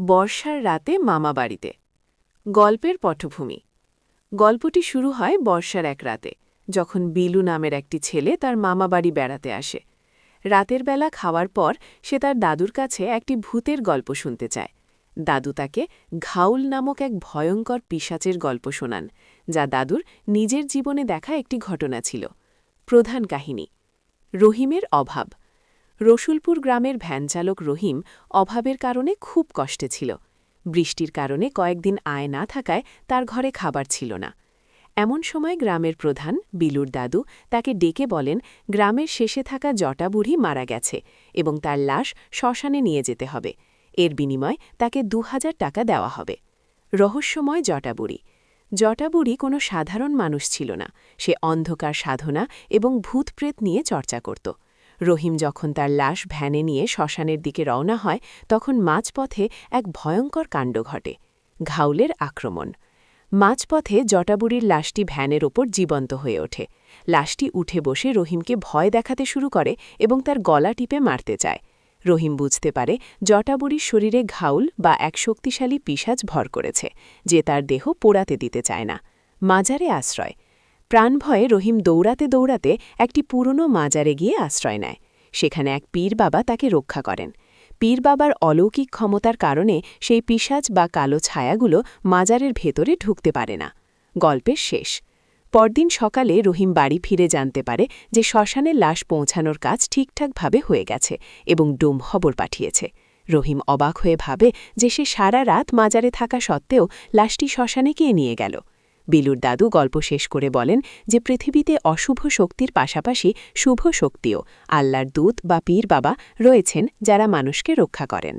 বর্ষার রাতে মামাবাড়িতে। গল্পের পটভূমি। গল্পটি শুরু হয় বর্ষার এক রাতে, যখন বিলু নামের একটি ছেলে তার মামাবাড়ি বেড়াতে আসে। রাতের বেলা খাওয়ার পর সে তার দাদুর কাছে একটি ভূতের গল্প শুনতে চায়। দাদু তাকে ঘাউল নামক এক ভয়ঙ্কর পিশাচের গল্প শোনান, যা দাদুর নিজের জীবনে দেখা একটি ঘটনা ছিল। প্রধান কাহিনী: রহিমের অভাব। রসুলপুর গ্রামের ভ্যানচালক রহিম অভাবের কারণে খুব কষ্টে ছিল। বৃষ্টির কারণে কয়েকদিন আয় না থাকায় তার ঘরে খাবার ছিল না। এমন সময় গ্রামের প্রধান বিলুর দাদু তাকে ডেকে বলেন, গ্রামের শেষে থাকা জটা বুড়ি মারা গেছে এবং তার লাশ শ্মশানে নিয়ে যেতে হবে। এর বিনিময়ে তাকে ২,০০০ টাকা দেওয়া হবে। রহস্যময় জটাবুড়ি। জটাবুড়ি কোনো সাধারণ মানুষ ছিল না। সে অন্ধকার সাধনা এবং ভূতপ্রেত নিয়ে চর্চা করত। রহিম যখন তার লাশ ভ্যানে নিয়ে শ্মশানের দিকে রওনা হয়, তখন মাঝপথে এক ভয়ঙ্কর কাণ্ড ঘটে: ঘাউলের আক্রমণ। মাঝপথে জটাবুড়ির লাশটি ভ্যানের ওপর জীবন্ত হয়ে ওঠে। লাশটি উঠে বসে রহিমকে ভয় দেখাতে শুরু করে এবং তার গলা টিপে মারতে চায়। রহিম বুঝতে পারে জটাবুড়ির শরীরে ঘাউল বা এক শক্তিশালী পিশাচ ভর করেছে, যে তার দেহ পোড়াতে দিতে চায় না। মাজারে আশ্রয়। প্রাণভয়ে রহিম দৌড়াতে দৌড়াতে একটি পুরনো মাজারে গিয়ে আশ্রয় নেয়। সেখানে এক পীর বাবা তাকে রক্ষা করেন। পীর বাবার অলৌকিক ক্ষমতার কারণে সেই পিশাচ বা কালো ছায়াগুলো মাজারের ভেতরে ঢুকতে পারে না। গল্পের শেষ। পরদিন সকালে রহিম বাড়ি ফিরে জানতে পারে যে শ্মশানের লাশ পৌঁছানোর কাজ ঠিকঠাকভাবে হয়ে গেছে এবং ডোম খবর পাঠিয়েছে। রহিম অবাক হয়ে ভাবে যে সে সারা রাত মাজারে থাকা সত্ত্বেও লাশটি শ্মশানে কে নিয়ে গেল। বিলুর দাদু গল্প শেষ করে বলেন যে পৃথিবীতে অশুভ শক্তির পাশাপাশি শুভ শক্তিও, আল্লাহর দূত বা পীর বাবা, রয়েছেন যারা মানুষকে রক্ষা করেন।